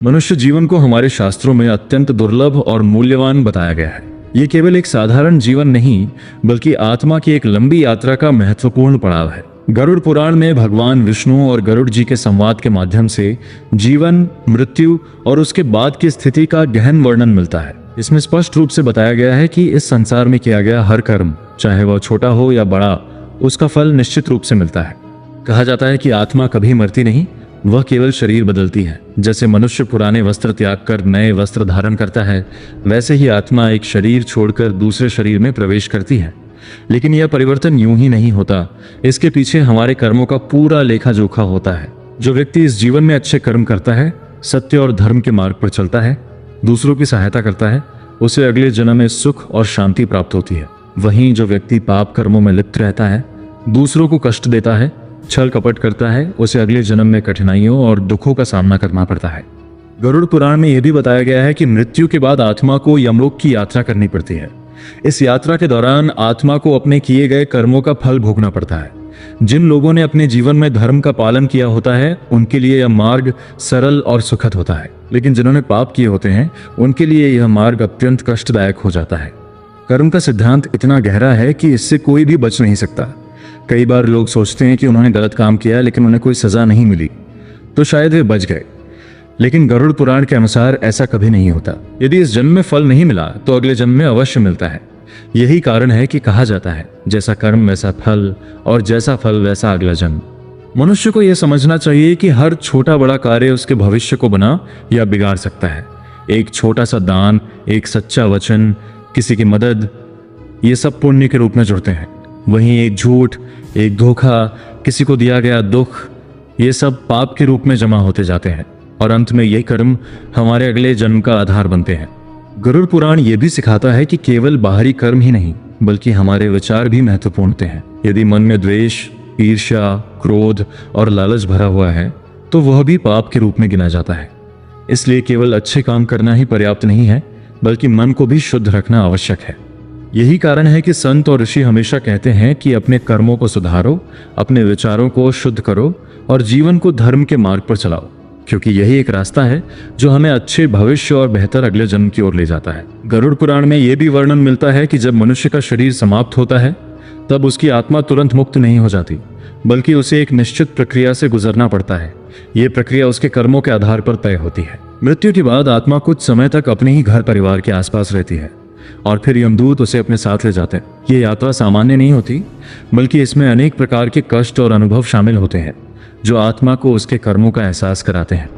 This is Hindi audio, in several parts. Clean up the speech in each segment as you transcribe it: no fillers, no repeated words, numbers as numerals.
मनुष्य जीवन को हमारे शास्त्रों में अत्यंत दुर्लभ और मूल्यवान बताया गया है। ये केवल एक साधारण जीवन नहीं, बल्कि आत्मा की एक लंबी यात्रा का महत्वपूर्ण पड़ाव है। गरुड़ पुराण में भगवान विष्णु और गरुड़ जी के संवाद के माध्यम से जीवन, मृत्यु और उसके बाद की स्थिति का गहन वर्णन मिलता है। इसमें स्पष्ट रूप से बताया गया है कि इस संसार में किया गया हर कर्म, चाहे वह छोटा हो या बड़ा, उसका फल निश्चित रूप से मिलता है। कहा जाता है कि आत्मा कभी मरती नहीं, वह केवल शरीर बदलती है। जैसे मनुष्य पुराने वस्त्र त्याग कर नए वस्त्र धारण करता है, वैसे ही आत्मा एक शरीर छोड़कर दूसरे शरीर में प्रवेश करती है। लेकिन यह परिवर्तन यूं ही नहीं होता, इसके पीछे हमारे कर्मों का पूरा लेखा जोखा होता है। जो व्यक्ति इस जीवन में अच्छे कर्म करता है, सत्य और धर्म के मार्ग पर चलता है, दूसरों की सहायता करता है, उसे अगले जन्म में सुख और शांति प्राप्त होती है। वहीं जो व्यक्ति पाप कर्मों में लिप्त रहता है, दूसरों को कष्ट देता है, छल कपट करता है, उसे अगले जन्म में कठिनाइयों और दुखों का सामना करना पड़ता है। गरुड़ पुराण में यह भी बताया गया है कि मृत्यु के बाद आत्मा को यमलोक की यात्रा करनी पड़ती है। इस यात्रा के दौरान आत्मा को अपने किए गए कर्मों का फल भोगना पड़ता है। जिन लोगों ने अपने जीवन में धर्म का पालन किया होता है, उनके लिए यह मार्ग सरल और सुखद होता है। लेकिन जिन्होंने पाप किए होते हैं, उनके लिए यह मार्ग अत्यंत कष्टदायक हो जाता है। कर्म का सिद्धांत इतना गहरा है कि इससे कोई भी बच नहीं सकता। कई बार लोग सोचते हैं कि उन्होंने गलत काम किया, लेकिन उन्हें कोई सजा नहीं मिली, तो शायद वे बच गए। लेकिन गरुड़ पुराण के अनुसार ऐसा कभी नहीं होता। यदि इस जन्म में फल नहीं मिला, तो अगले जन्म में अवश्य मिलता है। यही कारण है कि कहा जाता है, जैसा कर्म वैसा फल, और जैसा फल वैसा अगला जन्म। मनुष्य को यह समझना चाहिए कि हर छोटा बड़ा कार्य उसके भविष्य को बना या बिगाड़ सकता है। एक छोटा सा दान, एक सच्चा वचन, किसी की मदद, ये सब पुण्य के रूप में जुड़ते हैं। वहीं एक झूठ, एक धोखा, किसी को दिया गया दुख, ये सब पाप के रूप में जमा होते जाते हैं, और अंत में ये कर्म हमारे अगले जन्म का आधार बनते हैं। गरुड़ पुराण ये भी सिखाता है कि केवल बाहरी कर्म ही नहीं, बल्कि हमारे विचार भी महत्वपूर्ण होते हैं। यदि मन में द्वेष, ईर्ष्या, क्रोध और लालच भरा हुआ है, तो वह भी पाप के रूप में गिना जाता है। इसलिए केवल अच्छे काम करना ही पर्याप्त नहीं है, बल्कि मन को भी शुद्ध रखना आवश्यक है। यही कारण है कि संत और ऋषि हमेशा कहते हैं कि अपने कर्मों को सुधारो, अपने विचारों को शुद्ध करो और जीवन को धर्म के मार्ग पर चलाओ, क्योंकि यही एक रास्ता है जो हमें अच्छे भविष्य और बेहतर अगले जन्म की ओर ले जाता है। गरुड़ पुराण में यह भी वर्णन मिलता है कि जब मनुष्य का शरीर समाप्त होता है, तब उसकी आत्मा तुरंत मुक्त नहीं हो जाती, बल्कि उसे एक निश्चित प्रक्रिया से गुजरना पड़ता है। ये प्रक्रिया उसके कर्मों के आधार पर तय होती है। मृत्यु के बाद आत्मा कुछ समय तक अपने ही घर परिवार के आसपास रहती है, और फिर यमदूत उसे अपने साथ ले जाते हैं। ये यात्रा सामान्य नहीं होती, बल्कि इसमें अनेक प्रकार के कष्ट और अनुभव शामिल होते हैं, जो आत्मा को उसके कर्मों का एहसास कराते हैं।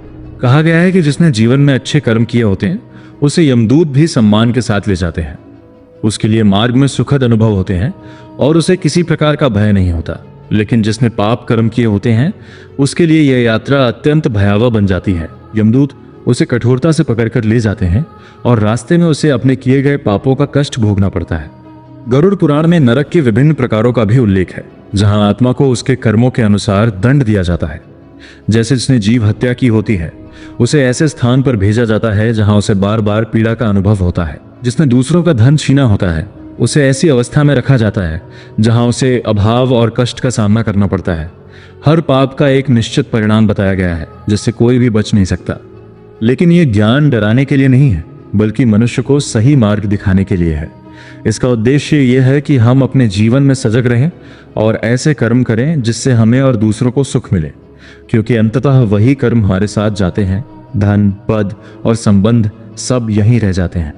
कहा गया है कि जिसने जीवन में अच्छे कर्म किए होते हैं, उसे यमदूत भी सम्मान के साथ ले जाते हैं। उसके लिए मार्ग में सुखद अनुभव होते हैं और उसे किसी प्रकार का भय नहीं होता। लेकिन जिसने पाप कर्म किए होते हैं, उसके लिए यह यात्रा अत्यंत भयावह बन जाती है। यमदूत उसे कठोरता से पकड़कर ले जाते हैं और रास्ते में उसे अपने किए गए पापों का कष्ट भोगना पड़ता है। गरुड़ पुराण में नरक के विभिन्न प्रकारों का भी उल्लेख है, जहां आत्मा को उसके कर्मों के अनुसार दंड दिया जाता है। जैसे जिसने जीव हत्या की होती है, उसे ऐसे स्थान पर भेजा जाता है जहां उसे बार बार पीड़ा का अनुभव होता है। जिसने दूसरों का धन छीना होता है, उसे ऐसी अवस्था में रखा जाता है जहां उसे अभाव और कष्ट का सामना करना पड़ता है। हर पाप का एक निश्चित परिणाम बताया गया है, जिससे कोई भी बच नहीं सकता। लेकिन यह ज्ञान डराने के लिए नहीं है, बल्कि मनुष्य को सही मार्ग दिखाने के लिए है। इसका उद्देश्य यह है कि हम अपने जीवन में सजग रहें और ऐसे कर्म करें जिससे हमें और दूसरों को सुख मिले, क्योंकि अंततः वही कर्म हमारे साथ जाते हैं। धन, पद और संबंध सब यहीं रह जाते हैं।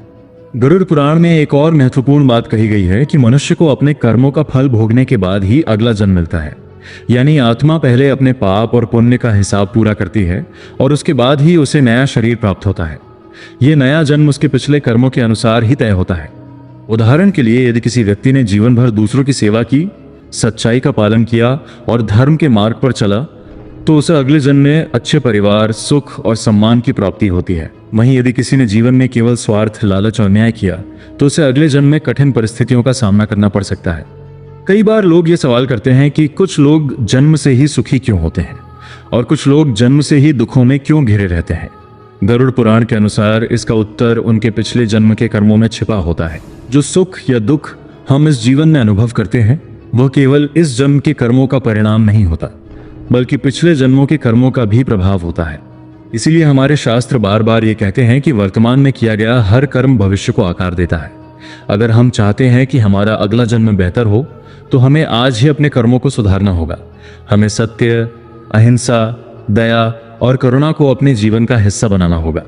गरुड़ पुराण में एक और महत्वपूर्ण बात कही गई है कि मनुष्य को अपने कर्मों का फल भोगने के बाद ही अगला जन्म मिलता है। यानी आत्मा पहले अपने पाप और पुण्य का हिसाब पूरा करती है और उसके बाद ही उसे नया शरीर प्राप्त होता है। यह नया जन्म उसके पिछले कर्मों के अनुसार ही तय होता है। उदाहरण के लिए, यदि किसी व्यक्ति ने जीवन भर दूसरों की सेवा की, सच्चाई का पालन किया और धर्म के मार्ग पर चला, तो उसे अगले जन्म में अच्छे परिवार, सुख और सम्मान की प्राप्ति होती है। वहीं यदि किसी ने जीवन में केवल स्वार्थ, लालच और न्याय किया, तो उसे अगले जन्म में कठिन परिस्थितियों का सामना करना पड़ सकता है। कई बार लोग ये सवाल करते हैं कि कुछ लोग जन्म से ही सुखी क्यों होते हैं और कुछ लोग जन्म से ही दुखों में क्यों घिरे रहते हैं। गरुड़ पुराण के अनुसार इसका उत्तर उनके पिछले जन्म के कर्मों में छिपा होता है। जो सुख या दुख हम इस जीवन में अनुभव करते हैं, वह केवल इस जन्म के कर्मों का परिणाम नहीं होता, बल्कि पिछले जन्मों के कर्मों का भी प्रभाव होता है। इसीलिए हमारे शास्त्र बार बार ये कहते हैं कि वर्तमान में किया गया हर कर्म भविष्य को आकार देता है। अगर हम चाहते हैं कि हमारा अगला जन्म बेहतर हो तो हमें आज ही अपने कर्मों को सुधारना होगा। हमें सत्य, अहिंसा, दया और करुणा को अपने जीवन का हिस्सा बनाना होगा।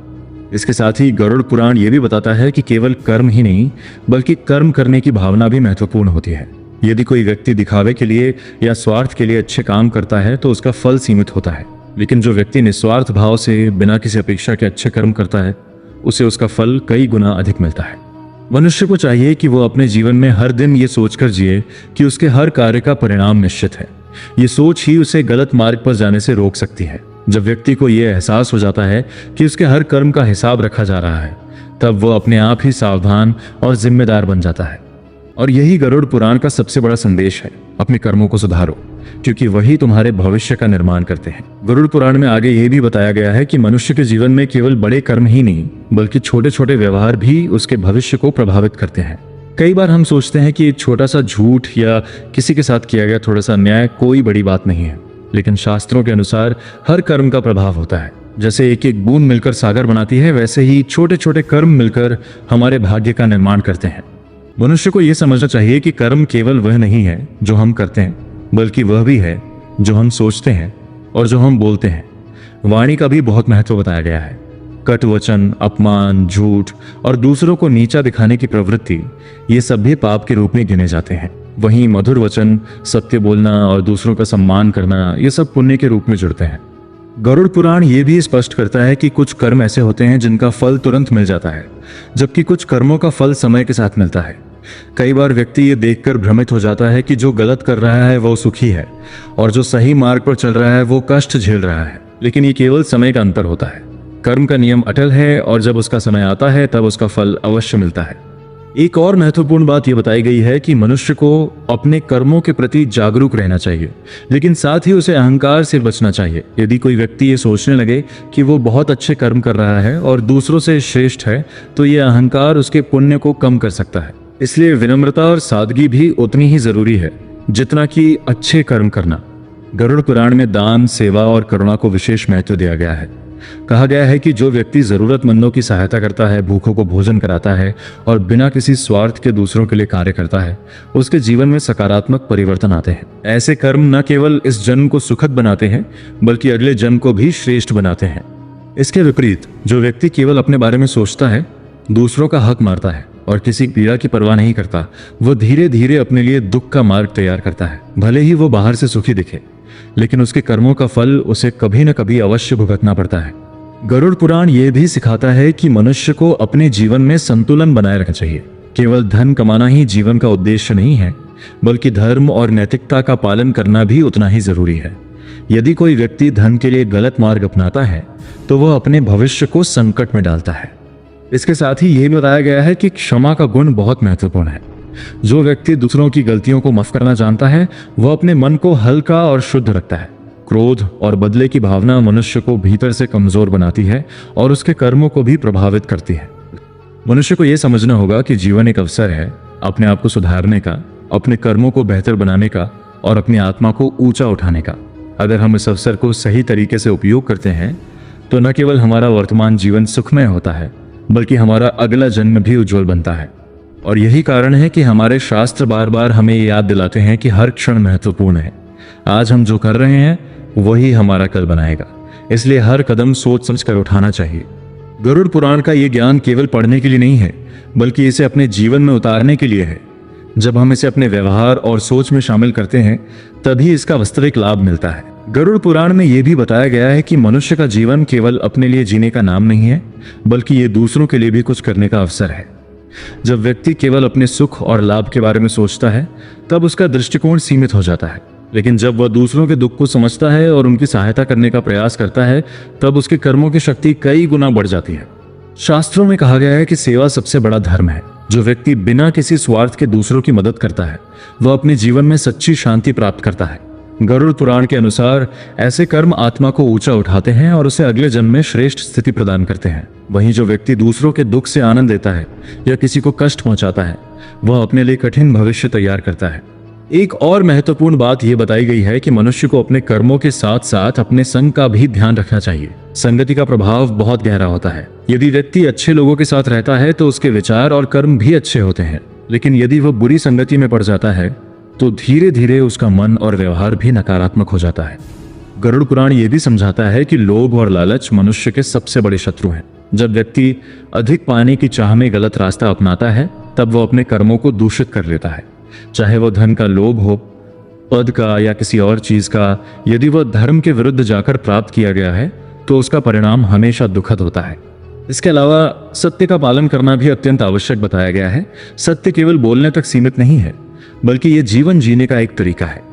इसके साथ ही गरुड़ पुराण ये भी बताता है कि केवल कर्म ही नहीं बल्कि कर्म करने की भावना भी महत्वपूर्ण होती है। यदि कोई व्यक्ति दिखावे के लिए या स्वार्थ के लिए अच्छे काम करता है तो उसका फल सीमित होता है, लेकिन जो व्यक्ति निस्वार्थ भाव से बिना किसी अपेक्षा के अच्छे कर्म करता है उसे उसका फल कई गुना अधिक मिलता है। मनुष्य को चाहिए कि वो अपने जीवन में हर दिन ये सोचकर जिए कि उसके हर कार्य का परिणाम निश्चित है। ये सोच ही उसे गलत मार्ग पर जाने से रोक सकती है। जब व्यक्ति को यह एहसास हो जाता है कि उसके हर कर्म का हिसाब रखा जा रहा है, तब वो अपने आप ही सावधान और जिम्मेदार बन जाता है। और यही गरुड़ पुराण का सबसे बड़ा संदेश है, अपने कर्मों को सुधारो, क्योंकि वही तुम्हारे भविष्य का निर्माण करते हैं। गरुड़ पुराण में आगे यह भी बताया गया है कि मनुष्य के जीवन में केवल बड़े कर्म ही नहीं बल्कि छोटे छोटे व्यवहार भी उसके भविष्य को प्रभावित करते हैं। कई बार हम सोचते हैं कि एक छोटा सा झूठ या किसी के साथ किया गया थोड़ा सा अन्याय कोई बड़ी बात नहीं है, लेकिन शास्त्रों के अनुसार हर कर्म का प्रभाव होता है। जैसे एक एक बूंद मिलकर सागर बनाती है, वैसे ही छोटे छोटे कर्म मिलकर हमारे भाग्य का निर्माण करते हैं। मनुष्य को यह समझना चाहिए कि कर्म केवल वह नहीं है जो हम करते हैं, बल्कि वह भी है जो हम सोचते हैं और जो हम बोलते हैं। वाणी का भी बहुत महत्व बताया गया है। कट वचन, अपमान, झूठ और दूसरों को नीचा दिखाने की प्रवृत्ति, ये सब भी पाप के रूप में गिने जाते हैं। वहीं मधुर वचन, सत्य बोलना और दूसरों का सम्मान करना, ये सब पुण्य के रूप में जुड़ते हैं। गरुड़ पुराण ये भी स्पष्ट करता है कि कुछ कर्म ऐसे होते हैं जिनका फल तुरंत मिल जाता है, जबकि कुछ कर्मों का फल समय के साथ मिलता है। कई बार व्यक्ति ये देखकर भ्रमित हो जाता है कि जो गलत कर रहा है वो सुखी है और जो सही मार्ग पर चल रहा है वो कष्ट झेल रहा है, लेकिन ये केवल समय का अंतर होता है। कर्म का नियम अटल है और जब उसका समय आता है तब उसका फल अवश्य मिलता है। एक और महत्वपूर्ण बात यह बताई गई है कि मनुष्य को अपने कर्मों के प्रति जागरूक रहना चाहिए, लेकिन साथ ही उसे अहंकार से बचना चाहिए। यदि कोई व्यक्ति ये सोचने लगे कि वो बहुत अच्छे कर्म कर रहा है और दूसरों से श्रेष्ठ है, तो ये अहंकार उसके पुण्य को कम कर सकता है। इसलिए विनम्रता और सादगी भी उतनी ही जरूरी है जितना कि अच्छे कर्म करना। गरुड़ पुराण में दान, सेवा और करुणा को विशेष महत्व दिया गया है। कहा गया है कि जो व्यक्ति जरूरतमंदों की सहायता करता है, भूखों को भोजन कराता है और बिना किसी स्वार्थ के दूसरों के लिए कार्य करता है, उसके जीवन में सकारात्मक परिवर्तन आते हैं। ऐसे कर्म न केवल इस जन्म को सुखद बनाते हैं बल्कि अगले जन्म को भी श्रेष्ठ बनाते हैं। इसके विपरीत जो व्यक्ति केवल अपने बारे में सोचता है, दूसरों का हक मारता है और किसी पीड़ा की परवाह नहीं करता, वो धीरे धीरे अपने लिए दुख का मार्ग तैयार करता है। भले ही वो बाहर से सुखी दिखे, लेकिन उसके कर्मों का फल उसे कभी न कभी अवश्य भुगतना पड़ता है। गरुड़ पुराण ये भी सिखाता है कि मनुष्य को अपने जीवन में संतुलन बनाए रखना चाहिए। केवल धन कमाना ही जीवन का उद्देश्य नहीं है, बल्कि धर्म और नैतिकता का पालन करना भी उतना ही जरूरी है। यदि कोई व्यक्ति धन के लिए गलत मार्ग अपनाता है तो वह अपने भविष्य को संकट में डालता है। इसके साथ ही यह भी बताया गया है कि क्षमा का गुण बहुत महत्वपूर्ण है। जो व्यक्ति दूसरों की गलतियों को माफ करना जानता है, वह अपने मन को हल्का और शुद्ध रखता है। क्रोध और बदले की भावना मनुष्य को भीतर से कमजोर बनाती है और उसके कर्मों को भी प्रभावित करती है। मनुष्य को यह समझना होगा कि जीवन एक अवसर है अपने आप को सुधारने का, अपने कर्मों को बेहतर बनाने का और अपनी आत्मा को ऊंचा उठाने का। अगर हम इस अवसर को सही तरीके से उपयोग करते हैं तो न केवल हमारा वर्तमान जीवन सुखमय होता है बल्कि हमारा अगला जन्म भी उज्जवल बनता है। और यही कारण है कि हमारे शास्त्र बार बार हमें याद दिलाते हैं कि हर क्षण महत्वपूर्ण है। आज हम जो कर रहे हैं वही हमारा कल बनाएगा, इसलिए हर कदम सोच समझ कर उठाना चाहिए। गरुड़ पुराण का ये ज्ञान केवल पढ़ने के लिए नहीं है बल्कि इसे अपने जीवन में उतारने के लिए है। जब हम इसे अपने व्यवहार और सोच में शामिल करते हैं तभी इसका वास्तविक लाभ मिलता है। गरुड़ पुराण में यह भी बताया गया है कि मनुष्य का जीवन केवल अपने लिए जीने का नाम नहीं है बल्कि ये दूसरों के लिए भी कुछ करने का अवसर है। जब व्यक्ति केवल अपने सुख और लाभ के बारे में सोचता है तब उसका दृष्टिकोण सीमित हो जाता है, लेकिन जब वह दूसरों के दुख को समझता है और उनकी सहायता करने का प्रयास करता है तब उसके कर्मों की शक्ति कई गुना बढ़ जाती है। शास्त्रों में कहा गया है कि सेवा सबसे बड़ा धर्म है। जो व्यक्ति बिना किसी स्वार्थ के दूसरों की मदद करता है वह अपने जीवन में सच्ची शांति प्राप्त करता है। गरुड़ पुराण के अनुसार ऐसे कर्म आत्मा को ऊंचा उठाते हैं और उसे अगले जन्म में श्रेष्ठ स्थिति प्रदान करते हैं। वहीं जो व्यक्ति दूसरों के दुख से आनंद लेता है या किसी को कष्ट पहुंचाता है वह अपने लिए कठिन भविष्य तैयार करता है। एक और महत्वपूर्ण बात यह बताई गई है कि मनुष्य को अपने कर्मों के साथ साथ अपने संग का भी ध्यान रखना चाहिए। संगति का प्रभाव बहुत गहरा होता है। यदि व्यक्ति अच्छे लोगों के साथ रहता है तो उसके विचार और कर्म भी अच्छे होते हैं, लेकिन यदि वह बुरी संगति में पड़ जाता है तो धीरे धीरे उसका मन और व्यवहार भी नकारात्मक हो जाता है। गरुड़ पुराण यह भी समझाता है कि लोभ और लालच मनुष्य के सबसे बड़े शत्रु हैं। जब व्यक्ति अधिक पाने की चाह में गलत रास्ता अपनाता है तब वह अपने कर्मों को दूषित कर लेता है, चाहे वह धन का लोभ हो, पद का या किसी और चीज का। यदि वह धर्म के विरुद्ध जाकर प्राप्त किया गया है तो उसका परिणाम हमेशा दुखद होता है। इसके अलावा सत्य का पालन करना भी अत्यंत आवश्यक बताया गया है। सत्य केवल बोलने तक सीमित नहीं है, बल्कि यह जीवन जीने का एक तरीका है।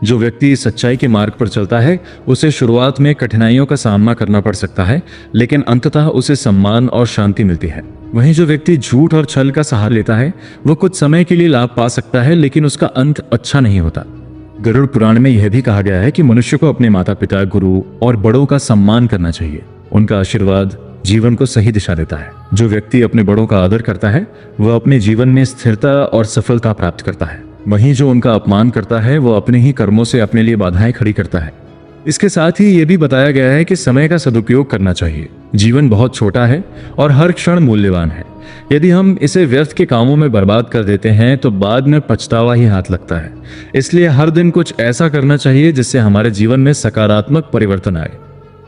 जो व्यक्ति सच्चाई के मार्ग पर चलता है उसे शुरुआत में कठिनाइयों का सामना करना पड़ सकता है, लेकिन अंततः उसे सम्मान और शांति मिलती है। वहीं जो व्यक्ति झूठ और छल का सहारा लेता है वह कुछ समय के लिए लाभ पा सकता है, लेकिन उसका अंत अच्छा नहीं होता। गरुड़ पुराण में यह भी कहा गया है कि मनुष्य को अपने माता पिता, गुरु और बड़ों का सम्मान करना चाहिए। उनका आशीर्वाद जीवन को सही दिशा देता है। जो व्यक्ति अपने बड़ों का आदर करता है वह अपने जीवन में स्थिरता और सफलता प्राप्त करता है। वहीं जो उनका अपमान करता है वह अपने ही कर्मों से अपने लिए बाधाएं खड़ी करता है। इसके साथ ही यह भी बताया गया है कि समय का सदुपयोग करना चाहिए। जीवन बहुत छोटा है और हर क्षण मूल्यवान है। यदि हम इसे व्यर्थ के कामों में बर्बाद कर देते हैं तो बाद में पछतावा ही हाथ लगता है। इसलिए हर दिन कुछ ऐसा करना चाहिए जिससे हमारे जीवन में सकारात्मक परिवर्तन आए।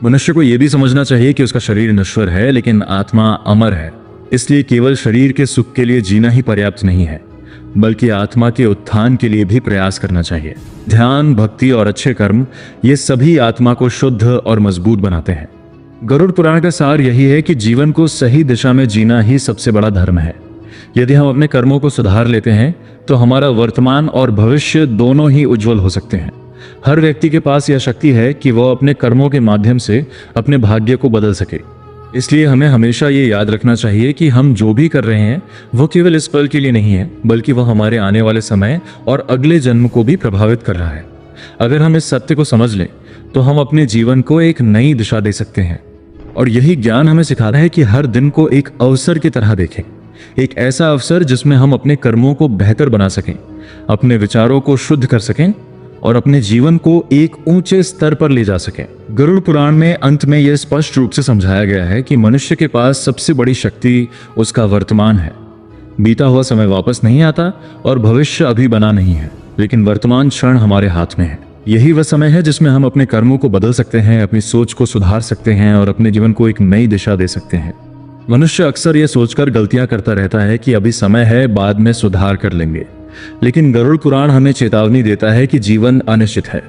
मनुष्य को यह भी समझना चाहिए कि उसका शरीर नश्वर है लेकिन आत्मा अमर है। इसलिए केवल शरीर के सुख के लिए जीना ही पर्याप्त नहीं है, बल्कि आत्मा के उत्थान के लिए भी प्रयास करना चाहिए। ध्यान, भक्ति और अच्छे कर्म ये सभी आत्मा को शुद्ध और मजबूत बनाते हैं। गरुड़ पुराण का सार यही है कि जीवन को सही दिशा में जीना ही सबसे बड़ा धर्म है। यदि हम अपने कर्मों को सुधार लेते हैं तो हमारा वर्तमान और भविष्य दोनों ही उज्जवल हो सकते हैं। हर व्यक्ति के पास यह शक्ति है कि वह अपने कर्मों के माध्यम से अपने भाग्य को बदल सके। इसलिए हमें हमेशा ये याद रखना चाहिए कि हम जो भी कर रहे हैं वो केवल इस पल के लिए नहीं है, बल्कि वह हमारे आने वाले समय और अगले जन्म को भी प्रभावित कर रहा है। अगर हम इस सत्य को समझ लें तो हम अपने जीवन को एक नई दिशा दे सकते हैं। और यही ज्ञान हमें सिखाता है कि हर दिन को एक अवसर की तरह देखें, एक ऐसा अवसर जिसमें हम अपने कर्मों को बेहतर बना सकें, अपने विचारों को शुद्ध कर सकें और अपने जीवन को एक ऊंचे स्तर पर ले जा सकें। गरुड़ पुराण में अंत में यह स्पष्ट रूप से समझाया गया है कि मनुष्य के पास सबसे बड़ी शक्ति उसका वर्तमान है। बीता हुआ समय वापस नहीं आता और भविष्य अभी बना नहीं है, लेकिन वर्तमान क्षण हमारे हाथ में है। यही वह समय है जिसमें हम अपने कर्मों को बदल सकते हैं, अपनी सोच को सुधार सकते हैं और अपने जीवन को एक नई दिशा दे सकते हैं। मनुष्य अक्सर यह सोचकर गलतियां करता रहता है कि अभी समय है, बाद में सुधार कर लेंगे। लेकिन गरुड़ पुराण हमें चेतावनी देता है कि जीवन अनिश्चित है,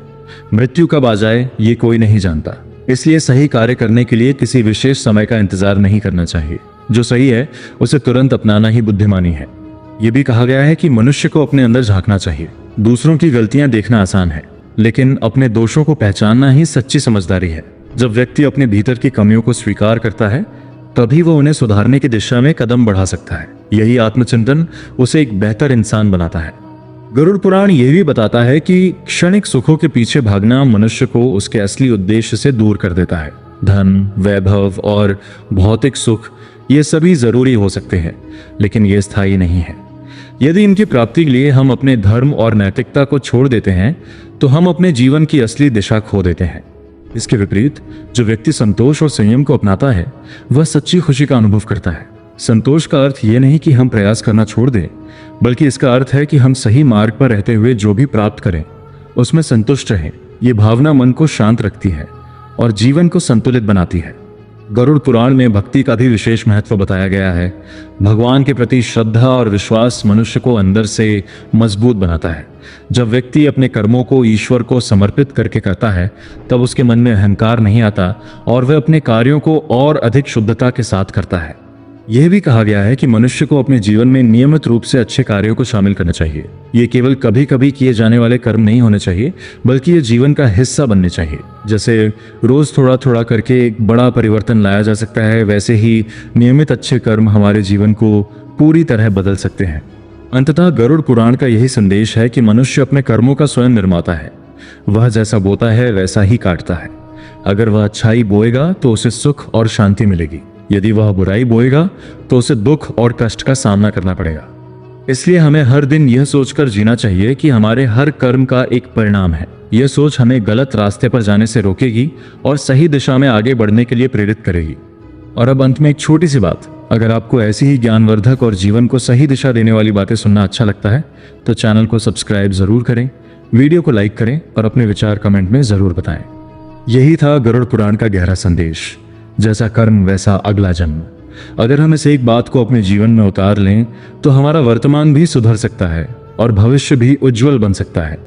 मृत्यु कब आ जाए ये कोई नहीं जानता। इसलिए सही कार्य करने के लिए किसी विशेष समय का इंतजार नहीं करना चाहिए। जो सही है उसे तुरंत अपनाना ही बुद्धिमानी है। यह भी कहा गया है कि मनुष्य को अपने अंदर झांकना चाहिए। दूसरों की गलतियां देखना आसान है, लेकिन अपने दोषों को पहचानना ही सच्ची समझदारी है। जब व्यक्ति अपने भीतर की कमियों को स्वीकार करता है तभी वो उन्हें सुधारने की दिशा में कदम बढ़ा सकता है। यही आत्मचिंतन उसे एक बेहतर इंसान बनाता है। गरुड़ पुराण यह भी बताता है कि क्षणिक सुखों के पीछे भागना मनुष्य को उसके असली उद्देश्य से दूर कर देता है। धन, वैभव और भौतिक सुख ये सभी जरूरी हो सकते हैं, लेकिन ये स्थायी नहीं है। यदि इनकी प्राप्ति के लिए हम अपने धर्म और नैतिकता को छोड़ देते हैं तो हम अपने जीवन की असली दिशा खो देते हैं। इसके विपरीत जो व्यक्ति संतोष और संयम को अपनाता है वह सच्ची खुशी का अनुभव करता है। संतोष का अर्थ यह नहीं कि हम प्रयास करना छोड़ दें, बल्कि इसका अर्थ है कि हम सही मार्ग पर रहते हुए जो भी प्राप्त करें उसमें संतुष्ट रहें। ये भावना मन को शांत रखती है और जीवन को संतुलित बनाती है। गरुड़ पुराण में भक्ति का भी विशेष महत्व बताया गया है। भगवान के प्रति श्रद्धा और विश्वास मनुष्य को अंदर से मजबूत बनाता है। जब व्यक्ति अपने कर्मों को ईश्वर को समर्पित करके करता है तब उसके मन में अहंकार नहीं आता और वह अपने कार्यों को और अधिक शुद्धता के साथ करता है। यह भी कहा गया है कि मनुष्य को अपने जीवन में नियमित रूप से अच्छे कार्यों को शामिल करना चाहिए। ये केवल कभी कभी किए जाने वाले कर्म नहीं होने चाहिए, बल्कि ये जीवन का हिस्सा बनने चाहिए। जैसे रोज थोड़ा थोड़ा करके एक बड़ा परिवर्तन लाया जा सकता है, वैसे ही नियमित अच्छे कर्म हमारे जीवन को पूरी तरह बदल सकते हैं। अंततः गरुड़ पुराण का यही संदेश है कि मनुष्य अपने कर्मों का स्वयं निर्माता है। वह जैसा बोता है वैसा ही काटता है। अगर वह अच्छाई बोएगा तो उसे सुख और शांति मिलेगी, यदि वह बुराई बोएगा तो उसे दुख और कष्ट का सामना करना पड़ेगा। इसलिए हमें हर दिन यह सोचकर जीना चाहिए कि हमारे हर कर्म का एक परिणाम है। यह सोच हमें गलत रास्ते पर जाने से रोकेगी और सही दिशा में आगे बढ़ने के लिए प्रेरित करेगी। और अब अंत में एक छोटी सी बात, अगर आपको ऐसी ही ज्ञानवर्धक और जीवन को सही दिशा देने वाली बातें सुनना अच्छा लगता है तो चैनल को सब्सक्राइब जरूर करें, वीडियो को लाइक करें और अपने विचार कमेंट में जरूर बताएं। यही था गरुड़ पुराण का गहरा संदेश, जैसा कर्म वैसा अगला जन्म। अगर हम इस एक बात को अपने जीवन में उतार लें तो हमारा वर्तमान भी सुधर सकता है और भविष्य भी उज्जवल बन सकता है।